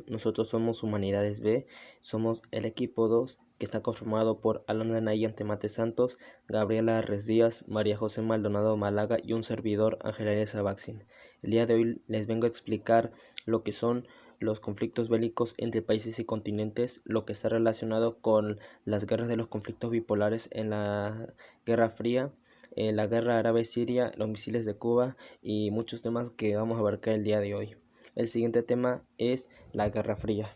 Nosotros somos Humanidades B, somos el equipo 2 que está conformado por Alondra Nayan Temate Santos, Gabriela Arres Díaz, María José Maldonado Malaga y un servidor, Ángel Arias Abaxin. El día de hoy les vengo a explicar lo que son los conflictos bélicos entre países y continentes, lo que está relacionado con las guerras de los conflictos bipolares en la Guerra Fría, la guerra árabe-siria, los misiles de Cuba y muchos temas que vamos a abarcar el día de hoy. El siguiente tema es la Guerra Fría.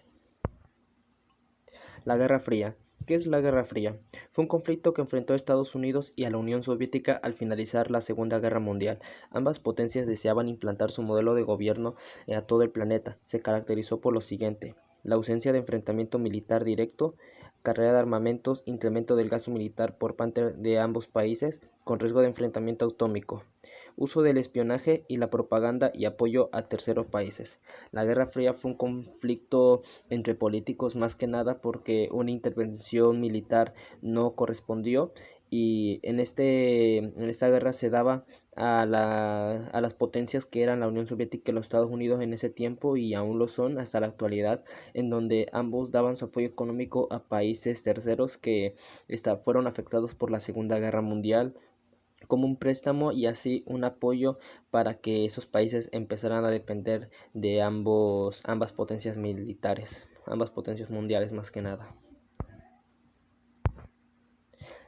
La Guerra Fría. ¿Qué es la Guerra Fría? Fue un conflicto que enfrentó a Estados Unidos y a la Unión Soviética al finalizar la Segunda Guerra Mundial. Ambas potencias deseaban implantar su modelo de gobierno a todo el planeta. Se caracterizó por lo siguiente: la ausencia de enfrentamiento militar directo, carrera de armamentos, incremento del gasto militar por parte de ambos países, con riesgo de enfrentamiento atómico, uso del espionaje y la propaganda y apoyo a terceros países. La Guerra Fría fue un conflicto entre políticos más que nada porque una intervención militar no correspondió y en esta guerra se daba a las potencias que eran la Unión Soviética y los Estados Unidos en ese tiempo y aún lo son hasta la actualidad, en donde ambos daban su apoyo económico a países terceros que fueron afectados por la Segunda Guerra Mundial como un préstamo y así un apoyo para que esos países empezaran a depender de ambas potencias militares, ambas potencias mundiales más que nada.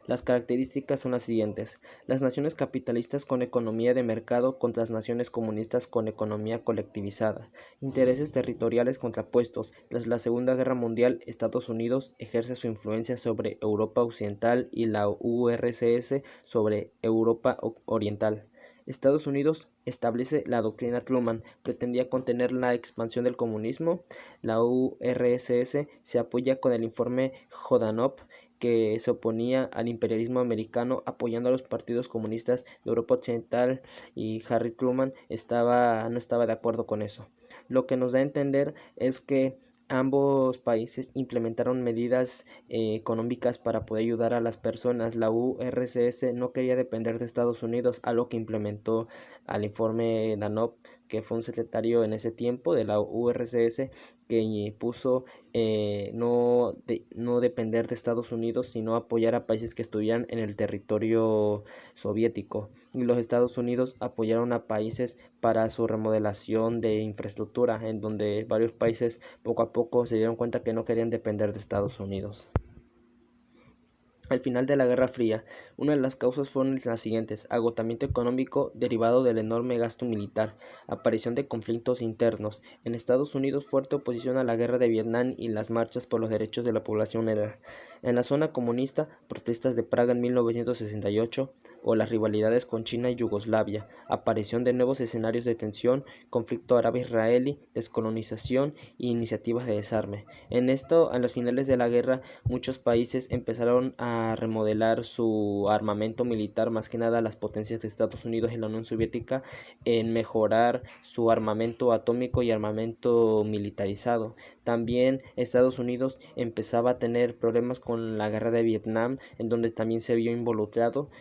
Las características son las siguientes: las naciones capitalistas con economía de mercado contra las naciones comunistas con economía colectivizada, intereses territoriales contrapuestos. Tras la Segunda Guerra Mundial, Estados Unidos ejerce su influencia sobre Europa Occidental y la URSS sobre Europa Oriental. Estados Unidos establece la doctrina Truman, pretendía contener la expansión del comunismo. La URSS se apoya con el informe Jodanov, que se oponía al imperialismo americano apoyando a los partidos comunistas de Europa Occidental, y Harry Truman no estaba de acuerdo con eso. Lo que nos da a entender es que ambos países implementaron medidas económicas para poder ayudar a las personas. La URSS no quería depender de Estados Unidos, algo que implementó al informe Danov, que fue un secretario en ese tiempo de la URSS, que puso no depender de Estados Unidos, sino apoyar a países que estuvieran en el territorio soviético. Y los Estados Unidos apoyaron a países para su remodelación de infraestructura, en donde varios países poco a poco se dieron cuenta que no querían depender de Estados Unidos. Al final de la Guerra Fría, una de las causas fueron las siguientes: agotamiento económico derivado del enorme gasto militar, aparición de conflictos internos, en Estados Unidos fuerte oposición a la guerra de Vietnam y las marchas por los derechos de la población negra. En la zona comunista, protestas de Praga en 1968 o las rivalidades con China y Yugoslavia, aparición de nuevos escenarios de tensión, conflicto árabe-israelí, descolonización e iniciativas de desarme. En los finales de la guerra, muchos países empezaron a remodelar su armamento militar, más que nada las potencias de Estados Unidos y la Unión Soviética, en mejorar su armamento atómico y armamento militarizado. También Estados Unidos empezaba a tener problemas con la guerra de Vietnam, en donde también se vio involucrado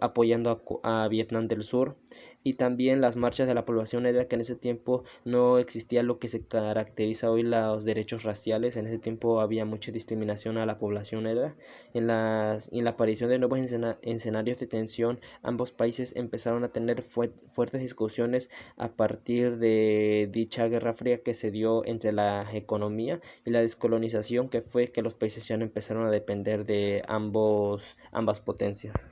apoyando a Vietnam del Sur, y también las marchas de la población negra, que en ese tiempo no existía lo que se caracteriza hoy los derechos raciales. En ese tiempo había mucha discriminación a la población negra. En la aparición de nuevos escenarios de tensión, ambos países empezaron a tener fuertes discusiones a partir de dicha Guerra Fría que se dio entre la economía y la descolonización, que fue que los países ya no empezaron a depender de ambas potencias.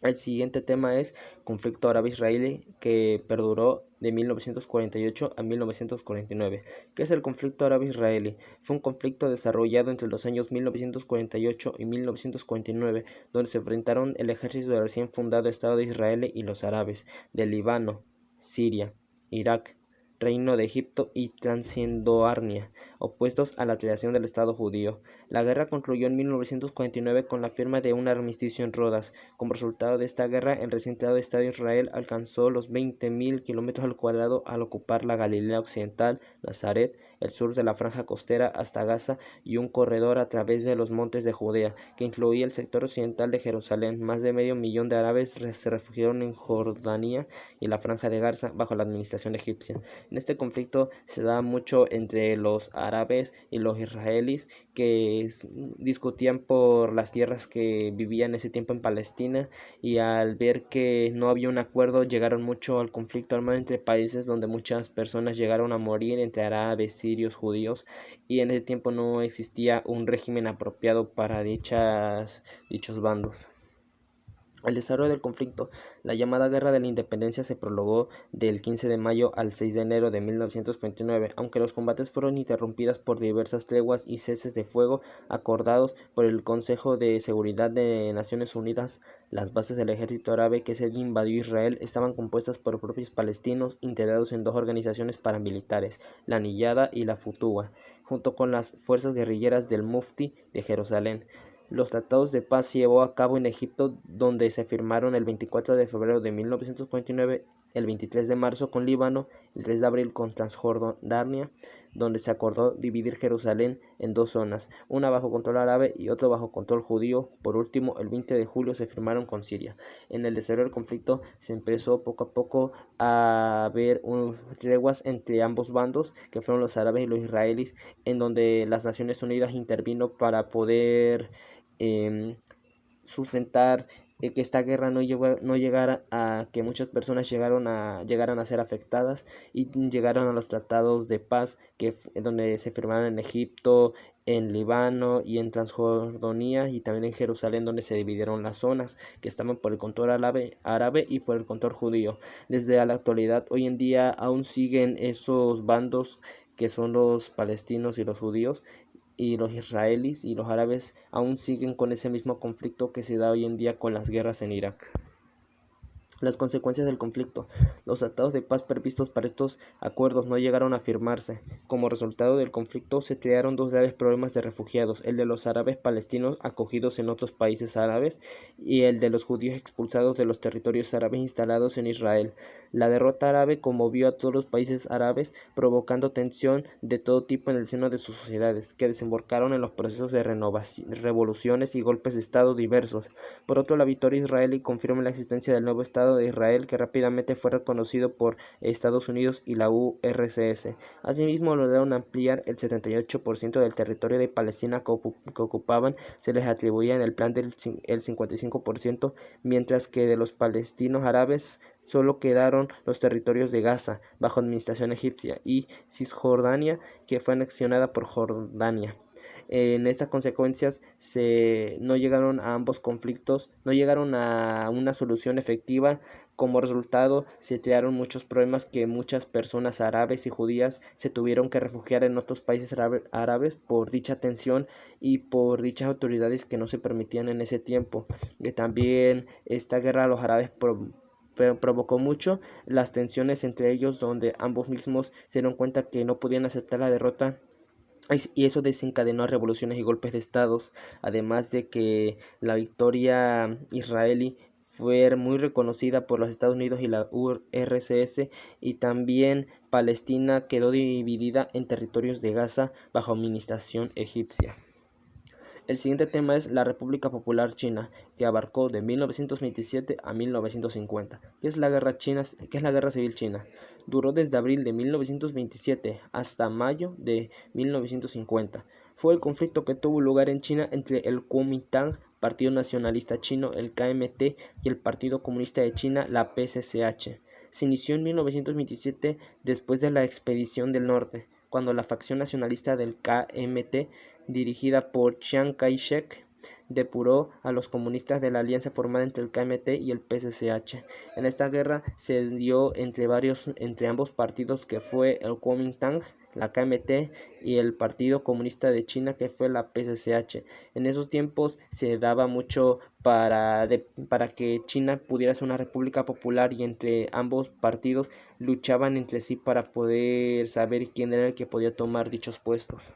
El siguiente tema es conflicto árabe-israelí, que perduró de 1948 a 1949. ¿Qué es el conflicto árabe-israelí? Fue un conflicto desarrollado entre los años 1948 y 1949, donde se enfrentaron el ejército del recién fundado Estado de Israel y los árabes de Líbano, Siria, Irak, Reino de Egipto y Transjordania, opuestos a la creación del Estado judío. La guerra concluyó en 1949 con la firma de un armisticio en Rodas. Como resultado de esta guerra, el recién creado Estado de Israel alcanzó los 20.000 kilómetros al cuadrado al ocupar la Galilea Occidental, Nazaret, el sur de la franja costera hasta Gaza y un corredor a través de los montes de Judea, que incluía el sector occidental de Jerusalén. Más de medio millón de árabes se refugiaron en Jordania y la franja de Gaza bajo la administración egipcia. En este conflicto se da mucho entre los árabes y los israelíes que discutían por las tierras que vivían en ese tiempo en Palestina, y al ver que no había un acuerdo llegaron mucho al conflicto armado entre países, donde muchas personas llegaron a morir entre árabes, sirios, judíos, y en ese tiempo no existía un régimen apropiado para dichos bandos. El desarrollo del conflicto, la llamada Guerra de la Independencia, se prolongó del 15 de mayo al 6 de enero de 1949, aunque los combates fueron interrumpidos por diversas treguas y ceses de fuego acordados por el Consejo de Seguridad de Naciones Unidas. Las bases del ejército árabe que se invadió Israel estaban compuestas por propios palestinos, integrados en dos organizaciones paramilitares, la Niyada y la Futuwa, junto con las fuerzas guerrilleras del Mufti de Jerusalén. Los tratados de paz se llevó a cabo en Egipto, donde se firmaron el 24 de febrero de 1949, el 23 de marzo con Líbano, el 3 de abril con Transjordania, donde se acordó dividir Jerusalén en dos zonas, una bajo control árabe y otra bajo control judío. Por último, el 20 de julio se firmaron con Siria. En el desarrollo del conflicto se empezó poco a poco a ver treguas entre ambos bandos, que fueron los árabes y los israelíes, en donde las Naciones Unidas intervino para poder sustentar que esta guerra no llegara a que muchas personas llegaran a ser afectadas, y llegaron a los tratados de paz donde se firmaron en Egipto, en Líbano y en Transjordania, y también en Jerusalén, donde se dividieron las zonas que estaban por el control árabe y por el control judío. Desde la actualidad, hoy en día aún siguen esos bandos, que son los palestinos y los judíos, y los israelíes y los árabes aún siguen con ese mismo conflicto que se da hoy en día con las guerras en Irak. Las consecuencias del conflicto. Los tratados de paz previstos para estos acuerdos no llegaron a firmarse. Como resultado del conflicto se crearon dos graves problemas de refugiados: el de los árabes palestinos acogidos en otros países árabes y el de los judíos expulsados de los territorios árabes instalados en Israel. La derrota árabe conmovió a todos los países árabes, provocando tensión de todo tipo en el seno de sus sociedades, que desembocaron en los procesos de revoluciones y golpes de Estado diversos. Por otro, la victoria israelí confirma la existencia del nuevo Estado de Israel, que rápidamente fue reconocido por Estados Unidos y la URSS. Asimismo, lograron ampliar el 78% del territorio de Palestina que ocupaban. Se les atribuía en el plan el 55%, mientras que de los palestinos árabes solo quedaron los territorios de Gaza, bajo administración egipcia, y Cisjordania, que fue anexionada por Jordania. En estas consecuencias no llegaron a ambos conflictos, no llegaron a una solución efectiva. Como resultado, se crearon muchos problemas, que muchas personas árabes y judías se tuvieron que refugiar en otros países árabes por dicha tensión y por dichas autoridades que no se permitían en ese tiempo. Que también esta guerra a los árabes provocó mucho las tensiones entre ellos, donde ambos mismos se dieron cuenta que no podían aceptar la derrota, y eso desencadenó revoluciones y golpes de estados, además de que la victoria israelí fue muy reconocida por los Estados Unidos y la URSS, y también Palestina quedó dividida en territorios de Gaza bajo administración egipcia. El siguiente tema es la República Popular China, que abarcó de 1927 a 1950. ¿Qué es la Guerra Civil China? Duró desde abril de 1927 hasta mayo de 1950. Fue el conflicto que tuvo lugar en China entre el Kuomintang, Partido Nacionalista Chino, el KMT, y el Partido Comunista de China, la PCCH. Se inició en 1927 después de la Expedición del Norte, cuando la facción nacionalista del KMT, dirigida por Chiang Kai-shek, depuró a los comunistas de la alianza formada entre el KMT y el PCCH. En esta guerra se dio entre ambos partidos, que fue el Kuomintang, la KMT, y el Partido Comunista de China, que fue la PCCH. En esos tiempos se daba mucho para que China pudiera ser una república popular, y entre ambos partidos luchaban entre sí para poder saber quién era el que podía tomar dichos puestos.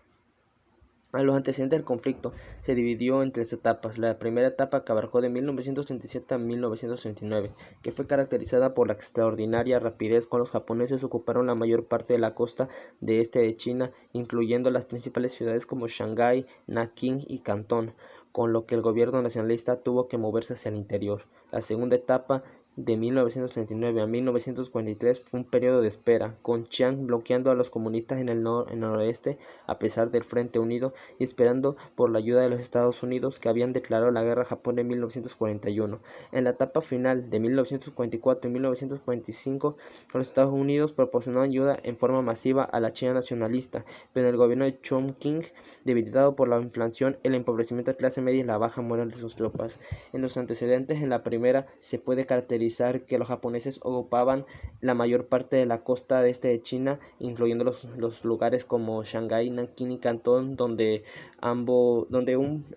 A los antecedentes del conflicto se dividió en tres etapas. La primera etapa, que abarcó de 1937 a 1939, que fue caracterizada por la extraordinaria rapidez con los japoneses ocuparon la mayor parte de la costa de este de China, incluyendo las principales ciudades como Shanghái, Nankín y Cantón, con lo que el gobierno nacionalista tuvo que moverse hacia el interior. La segunda etapa, de 1939 a 1943 fue un periodo de espera, con Chiang bloqueando a los comunistas en el noroeste a pesar del Frente Unido y esperando por la ayuda de los Estados Unidos, que habían declarado la guerra a Japón en 1941. En la etapa final de 1944 y 1945, los Estados Unidos proporcionaron ayuda en forma masiva a la China nacionalista, pero el gobierno de Chongqing, debilitado por la inflación, el empobrecimiento de clase media y la baja moral de sus tropas. En los antecedentes, en la primera, se puede caracterizar que los japoneses ocupaban la mayor parte de la costa este de China, incluyendo los lugares como Shanghái, Nankín y Cantón, donde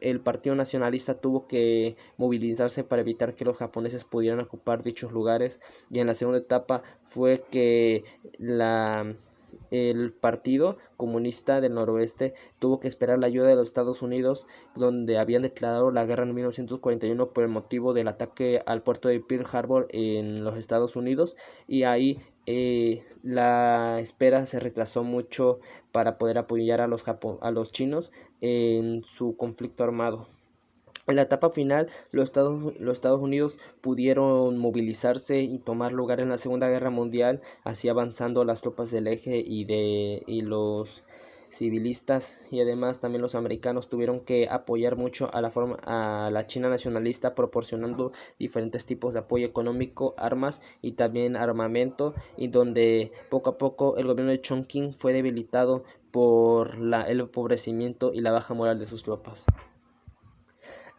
el Partido Nacionalista tuvo que movilizarse para evitar que los japoneses pudieran ocupar dichos lugares. Y en la segunda etapa fue que el Partido Comunista del Noroeste tuvo que esperar la ayuda de los Estados Unidos, donde habían declarado la guerra en 1941 por el motivo del ataque al puerto de Pearl Harbor en los Estados Unidos, y ahí la espera se retrasó mucho para poder apoyar a los chinos en su conflicto armado. En la etapa final, los Estados Unidos pudieron movilizarse y tomar lugar en la Segunda Guerra Mundial, así avanzando las tropas del eje y los civilistas, y además también los americanos tuvieron que apoyar mucho a la China nacionalista, proporcionando diferentes tipos de apoyo económico, armas y también armamento, y donde poco a poco el gobierno de Chongqing fue debilitado por el empobrecimiento y la baja moral de sus tropas.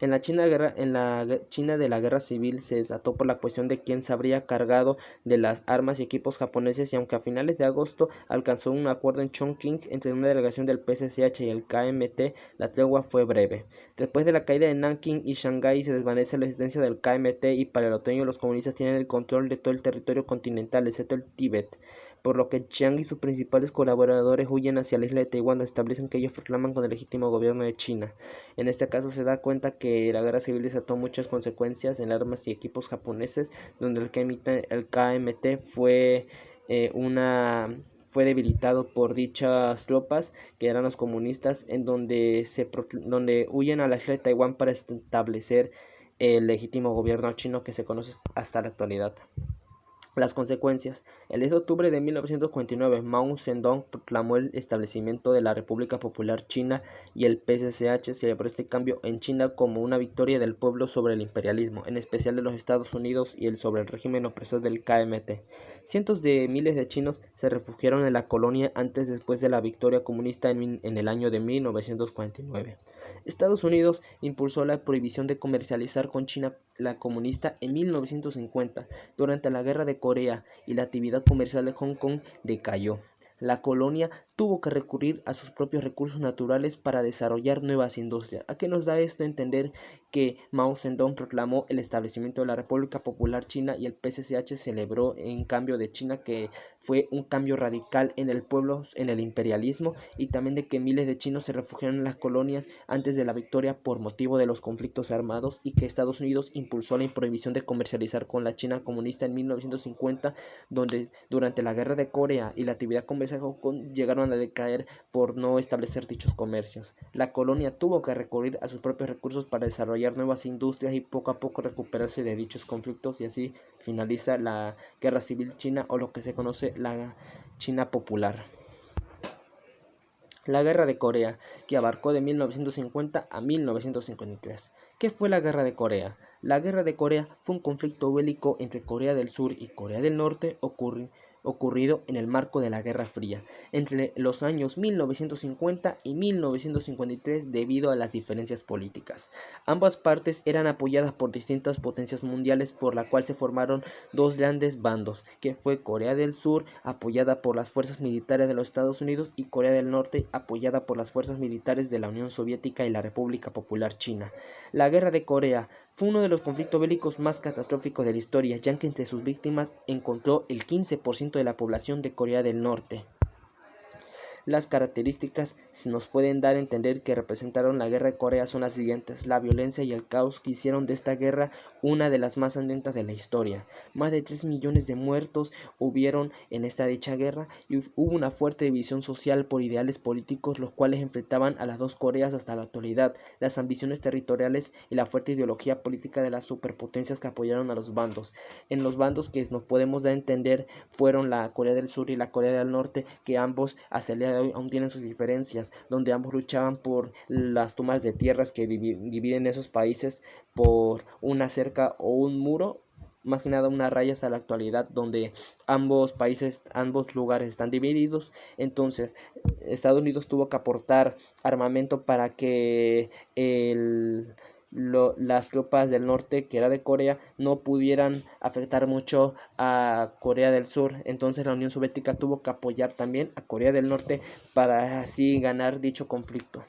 En la China de la Guerra Civil se desató por la cuestión de quién se habría cargado de las armas y equipos japoneses, y aunque a finales de agosto alcanzó un acuerdo en Chongqing entre una delegación del PCCH y el KMT, la tregua fue breve. Después de la caída de Nankín y Shanghái se desvanece la existencia del KMT, y para el otoño los comunistas tienen el control de todo el territorio continental, excepto el Tíbet, por lo que Chiang y sus principales colaboradores huyen hacia la isla de Taiwán, donde establecen que ellos proclaman con el legítimo gobierno de China. En este caso se da cuenta que la guerra civil desató muchas consecuencias en armas y equipos japoneses, donde el KMT fue debilitado por dichas tropas, que eran los comunistas, en donde huyen a la isla de Taiwán para establecer el legítimo gobierno chino que se conoce hasta la actualidad. Las consecuencias. El 10 de octubre de 1949, Mao Zedong proclamó el establecimiento de la República Popular China, y el PCCH celebró este cambio en China como una victoria del pueblo sobre el imperialismo, en especial de los Estados Unidos, y sobre el régimen opresor del KMT. Cientos de miles de chinos se refugiaron en la colonia después de la victoria comunista en el año de 1949. Estados Unidos impulsó la prohibición de comercializar con China la comunista en 1950, durante la Guerra de Corea, y la actividad comercial de Hong Kong decayó. La colonia tuvo que recurrir a sus propios recursos naturales para desarrollar nuevas industrias. ¿A qué nos da esto a entender? Que Mao Zedong proclamó el establecimiento de la República Popular China, y el PCCH celebró en cambio de China, que fue un cambio radical en el pueblo, en el imperialismo, y también de que miles de chinos se refugiaron en las colonias antes de la victoria por motivo de los conflictos armados, y que Estados Unidos impulsó la prohibición de comercializar con la China comunista en 1950, donde durante la Guerra de Corea y la actividad comercial de Hong Kong llegaron a decaer por no establecer dichos comercios. La colonia tuvo que recurrir a sus propios recursos para desarrollar nuevas industrias y poco a poco recuperarse de dichos conflictos, y así finaliza la Guerra Civil China, o lo que se conoce la China Popular. La Guerra de Corea, que abarcó de 1950 a 1953. ¿Qué fue la Guerra de Corea? La Guerra de Corea fue un conflicto bélico entre Corea del Sur y Corea del Norte ocurrido en el marco de la Guerra Fría, entre los años 1950 y 1953, debido a las diferencias políticas. Ambas partes eran apoyadas por distintas potencias mundiales, por la cual se formaron dos grandes bandos, que fue Corea del Sur, apoyada por las fuerzas militares de los Estados Unidos, y Corea del Norte, apoyada por las fuerzas militares de la Unión Soviética y la República Popular China. La Guerra de Corea fue uno de los conflictos bélicos más catastróficos de la historia, ya que entre sus víctimas encontró el 15% de la población de Corea del Norte. Las características se nos pueden dar a entender que representaron la guerra de Corea son las siguientes: la violencia y el caos que hicieron de esta guerra una de las más sangrientas de la historia. Más de 3 millones de muertos hubieron en esta dicha guerra y hubo una fuerte división social por ideales políticos, los cuales enfrentaban a las dos Coreas hasta la actualidad, las ambiciones territoriales y la fuerte ideología política de las superpotencias que apoyaron a los bandos. En los bandos que nos podemos dar a entender fueron la Corea del Sur y la Corea del Norte, que ambos hasta el día de hoy aún tienen sus diferencias, donde ambos luchaban por las tomas de tierras que dividen esos países por una cerca o un muro, más que nada una raya hasta la actualidad, donde ambos países, ambos lugares están divididos. Entonces Estados Unidos tuvo que aportar armamento para que las tropas del norte, que era de Corea, no pudieran afectar mucho a Corea del Sur. Entonces la Unión Soviética tuvo que apoyar también a Corea del Norte para así ganar dicho conflicto.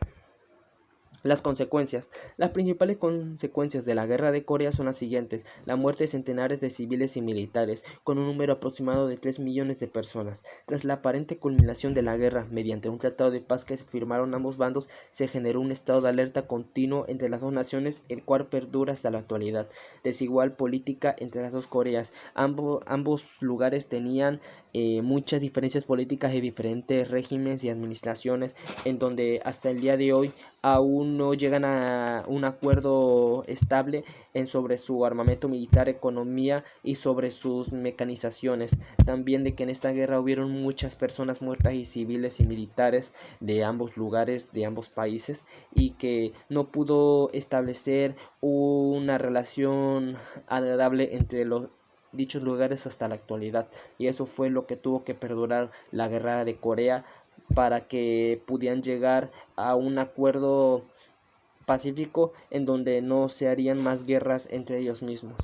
Las consecuencias. Las principales consecuencias de la guerra de Corea son las siguientes: la muerte de centenares de civiles y militares, con un número aproximado de 3 millones de personas. Tras la aparente culminación de la guerra, mediante un tratado de paz que se firmaron ambos bandos, se generó un estado de alerta continuo entre las dos naciones, el cual perdura hasta la actualidad. Desigual política entre las dos Coreas. Ambos lugares tenían muchas diferencias políticas y diferentes regímenes y administraciones, en donde hasta el día de hoy aún no llegan a un acuerdo estable sobre su armamento militar, economía y sobre sus mecanizaciones. También de que en esta guerra hubieron muchas personas muertas y civiles y militares de ambos lugares, de ambos países, y que no pudo establecer una relación agradable entre los dichos lugares hasta la actualidad, y eso fue lo que tuvo que perdurar la guerra de Corea para que pudieran llegar a un acuerdo pacífico en donde no se harían más guerras entre ellos mismos.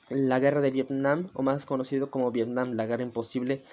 La guerra de Vietnam, o más conocido como Vietnam, la guerra imposible,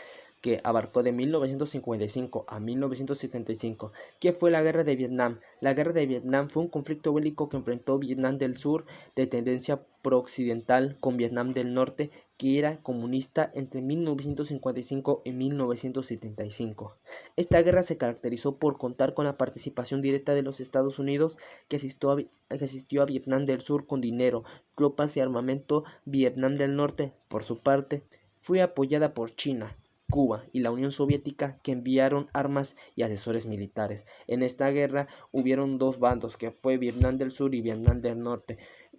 que abarcó de 1955 a 1975. ¿Qué fue la guerra de Vietnam? La guerra de Vietnam fue un conflicto bélico que enfrentó Vietnam del Sur, de tendencia pro-occidental, con Vietnam del Norte, que era comunista, entre 1955 y 1975. Esta guerra se caracterizó por contar con la participación directa de los Estados Unidos, que asistió a Vietnam del Sur con dinero, tropas y armamento. Vietnam del Norte, por su parte, fue apoyada por China, Cuba y la Unión Soviética, que enviaron armas y asesores militares. En esta guerra hubieron dos bandos, que fue Vietnam del Sur y Vietnam del Norte.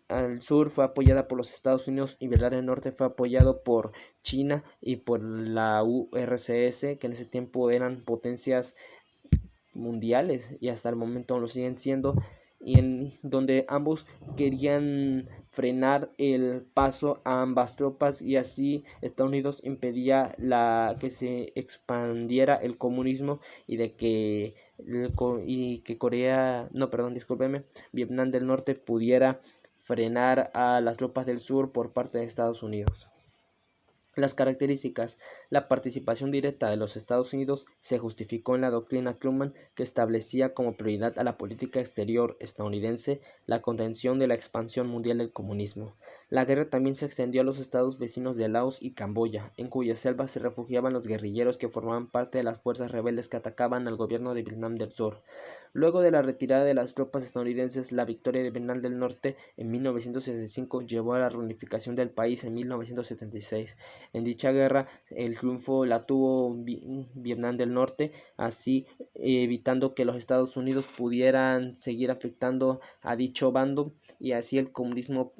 Al sur fue apoyada por los Estados Unidos y Vietnam del Norte fue apoyado por China y por la URSS, que en ese tiempo eran potencias mundiales y hasta el momento lo siguen siendo, y en donde ambos querían frenar el paso a ambas tropas, y así Estados Unidos impedía que se expandiera el comunismo y de que Corea, no, perdón, discúlpeme, Vietnam del Norte pudiera frenar a las tropas del sur por parte de Estados Unidos. Las características. La participación directa de los Estados Unidos se justificó en la doctrina Truman, que establecía como prioridad a la política exterior estadounidense la contención de la expansión mundial del comunismo. La guerra también se extendió a los estados vecinos de Laos y Camboya, en cuyas selvas se refugiaban los guerrilleros que formaban parte de las fuerzas rebeldes que atacaban al gobierno de Vietnam del Sur. Luego de la retirada de las tropas estadounidenses, la victoria de Vietnam del Norte en 1965 llevó a la reunificación del país en 1976. En dicha guerra, el triunfo la tuvo Vietnam del Norte, así evitando que los Estados Unidos pudieran seguir afectando a dicho bando, y así el comunismo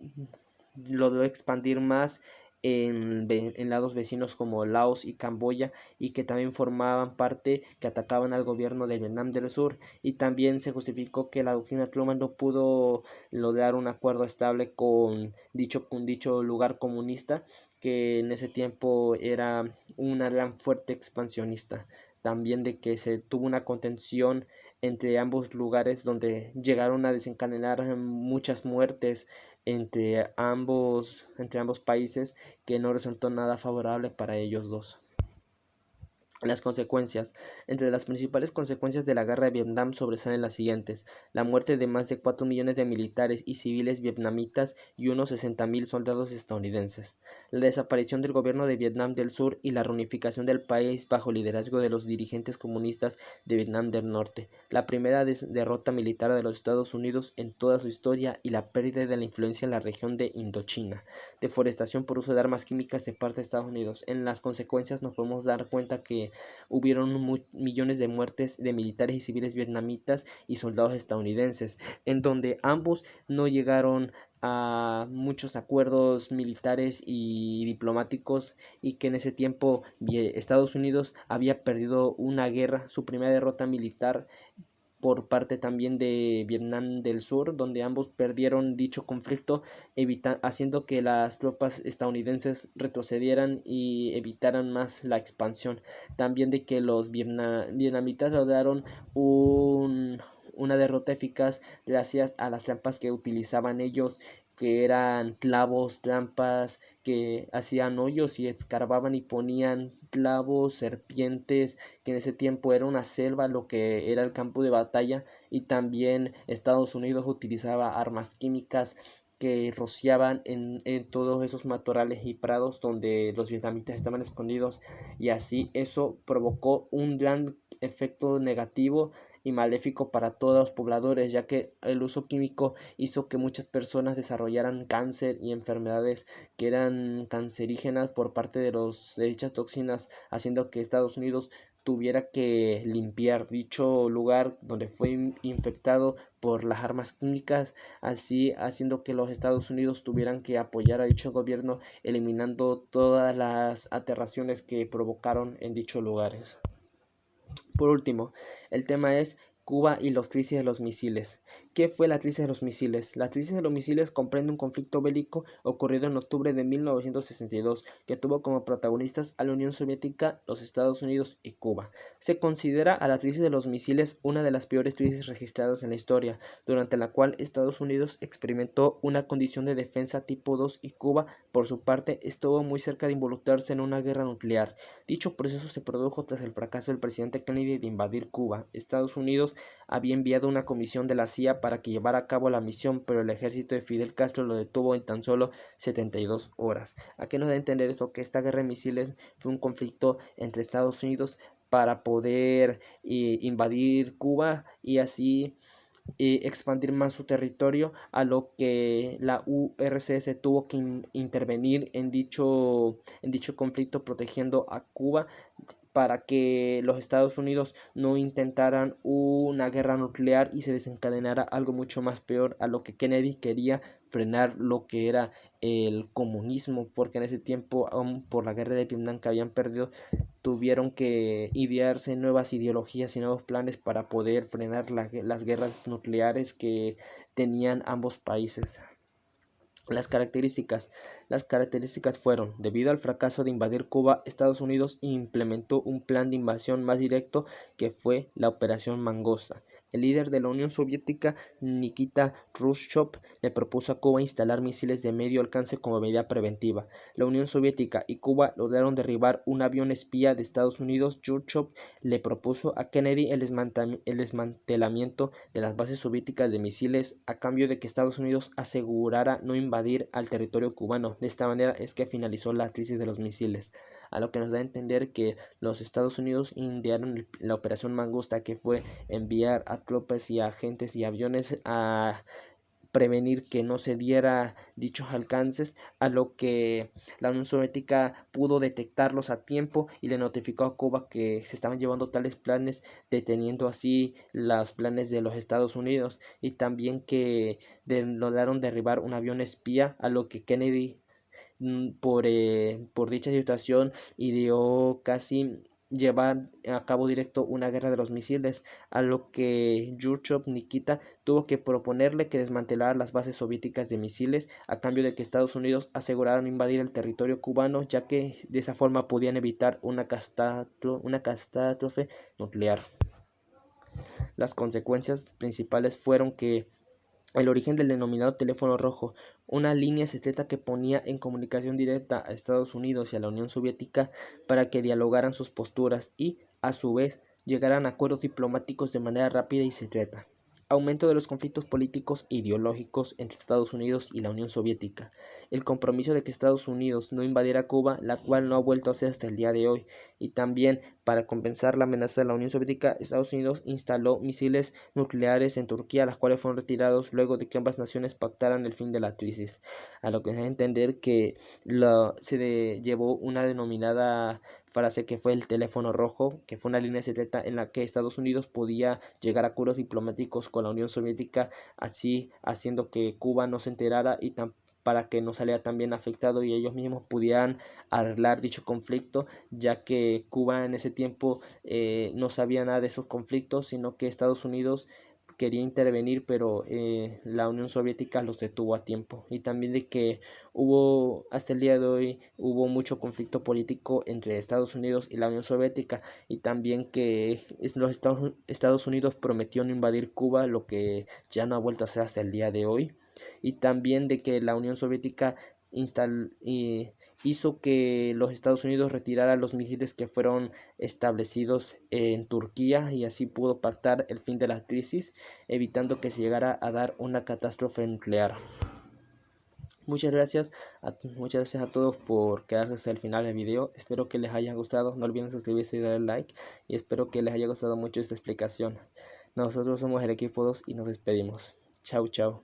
logró expandir más en lados vecinos como Laos y Camboya, y que también formaban parte, que atacaban al gobierno de Vietnam del Sur. Y también se justificó que la doctrina Truman no pudo lograr un acuerdo estable con dicho lugar comunista, que en ese tiempo era una gran fuerte expansionista. También de que se tuvo una contención entre ambos lugares, donde llegaron a desencadenar muchas muertes entre ambos países, que no resultó nada favorable para ellos dos. Las consecuencias. Entre las principales consecuencias de la guerra de Vietnam sobresalen las siguientes: la muerte de más de 4 millones de militares y civiles vietnamitas y unos 60.000 soldados estadounidenses, la desaparición del gobierno de Vietnam del Sur y la reunificación del país bajo liderazgo de los dirigentes comunistas de Vietnam del Norte, la primera derrota militar de los Estados Unidos en toda su historia y la pérdida de la influencia en la región de Indochina, deforestación por uso de armas químicas de parte de Estados Unidos. En las consecuencias nos podemos dar cuenta que hubieron millones de muertes de militares y civiles vietnamitas y soldados estadounidenses, en donde ambos no llegaron a muchos acuerdos militares y diplomáticos, y que en ese tiempo Estados Unidos había perdido una guerra, su primera derrota militar por parte también de Vietnam del Sur, donde ambos perdieron dicho conflicto, haciendo que las tropas estadounidenses retrocedieran y evitaran más la expansión. También de que los vietnamitas lograron una derrota eficaz gracias a las trampas que utilizaban ellos, que eran clavos, trampas, que hacían hoyos y escarbaban y ponían clavos, serpientes, que en ese tiempo era una selva lo que era el campo de batalla. Y también Estados Unidos utilizaba armas químicas que rociaban en todos esos matorrales y prados donde los vietnamitas estaban escondidos, y así eso provocó un gran efecto negativo y maléfico para todos los pobladores, ya que el uso químico hizo que muchas personas desarrollaran cáncer y enfermedades que eran cancerígenas por parte de dichas toxinas, haciendo que Estados Unidos tuviera que limpiar dicho lugar donde fue infectado por las armas químicas, así haciendo que los Estados Unidos tuvieran que apoyar a dicho gobierno, eliminando todas las aterraciones que provocaron en dichos lugares. Por último, el tema es Cuba y los crisis de los misiles. ¿Qué fue la crisis de los misiles? La crisis de los misiles comprende un conflicto bélico ocurrido en octubre de 1962 que tuvo como protagonistas a la Unión Soviética, los Estados Unidos y Cuba. Se considera a la crisis de los misiles una de las peores crisis registradas en la historia, durante la cual Estados Unidos experimentó una condición de defensa tipo 2 y Cuba, por su parte, estuvo muy cerca de involucrarse en una guerra nuclear. Dicho proceso se produjo tras el fracaso del presidente Kennedy de invadir Cuba. Estados Unidos había enviado una comisión de la CIA para que llevara a cabo la misión, pero el ejército de Fidel Castro lo detuvo en tan solo 72 horas. ¿A qué nos da a entender esto? Que esta guerra de misiles fue un conflicto entre Estados Unidos para poder invadir Cuba y así expandir más su territorio, a lo que la URSS tuvo que intervenir en dicho conflicto, protegiendo a Cuba para que los Estados Unidos no intentaran una guerra nuclear y se desencadenara algo mucho más peor, a lo que Kennedy quería frenar lo que era el comunismo, porque en ese tiempo, aún por la guerra de Vietnam que habían perdido, tuvieron que idearse nuevas ideologías y nuevos planes para poder frenar las guerras nucleares que tenían ambos países. Las características. Las características fueron: debido al fracaso de invadir Cuba, Estados Unidos implementó un plan de invasión más directo, que fue la Operación Mangosta. El líder de la Unión Soviética, Nikita Khrushchev, le propuso a Cuba instalar misiles de medio alcance como medida preventiva. La Unión Soviética y Cuba lograron derribar un avión espía de Estados Unidos. Khrushchev le propuso a Kennedy el desmantelamiento de las bases soviéticas de misiles a cambio de que Estados Unidos asegurara no invadir al territorio cubano. De esta manera es que finalizó la crisis de los misiles, a lo que nos da a entender que los Estados Unidos idearon la Operación Mangusta, que fue enviar a tropas y agentes y aviones a prevenir que no se diera dichos alcances, a lo que la Unión Soviética pudo detectarlos a tiempo y le notificó a Cuba que se estaban llevando tales planes, deteniendo así los planes de los Estados Unidos, y también que lograron derribar un avión espía, a lo que Kennedy, por dicha situación, ideó casi llevar a cabo directo una guerra de los misiles, a lo que Khrushchev Nikita tuvo que proponerle que desmantelara las bases soviéticas de misiles a cambio de que Estados Unidos asegurara no invadir el territorio cubano, ya que de esa forma podían evitar una catástrofe nuclear. Las consecuencias principales fueron que El origen del denominado teléfono rojo, una línea secreta que ponía en comunicación directa a Estados Unidos y a la Unión Soviética para que dialogaran sus posturas y, a su vez, llegaran a acuerdos diplomáticos de manera rápida y secreta. Aumento de los conflictos políticos e ideológicos entre Estados Unidos y la Unión Soviética. El compromiso de que Estados Unidos no invadiera Cuba, la cual no ha vuelto a ser hasta el día de hoy. Y también, para compensar la amenaza de la Unión Soviética, Estados Unidos instaló misiles nucleares en Turquía, las cuales fueron retirados luego de que ambas naciones pactaran el fin de la crisis. A lo que se da a entender que llevó una denominada frase que fue el teléfono rojo, que fue una línea secreta en la que Estados Unidos podía llegar a acuerdos diplomáticos con la Unión Soviética, así haciendo que Cuba no se enterara y para que no saliera tan bien afectado y ellos mismos pudieran arreglar dicho conflicto, ya que Cuba en ese tiempo no sabía nada de esos conflictos, sino que Estados Unidos quería intervenir, pero la Unión Soviética los detuvo a tiempo. Y también de que hasta el día de hoy, hubo mucho conflicto político entre Estados Unidos y la Unión Soviética, y también que los Estados Unidos prometió no invadir Cuba, lo que ya no ha vuelto a ser hasta el día de hoy. Y también de que la Unión Soviética hizo que los Estados Unidos retiraran los misiles que fueron establecidos en Turquía, y así pudo pactar el fin de la crisis, evitando que se llegara a dar una catástrofe nuclear. Muchas gracias a todos por quedarse hasta el final del video. Espero que les haya gustado. No olviden suscribirse y darle like. Y espero que les haya gustado mucho esta explicación. Nosotros somos el equipo 2 y nos despedimos. Chau, chau.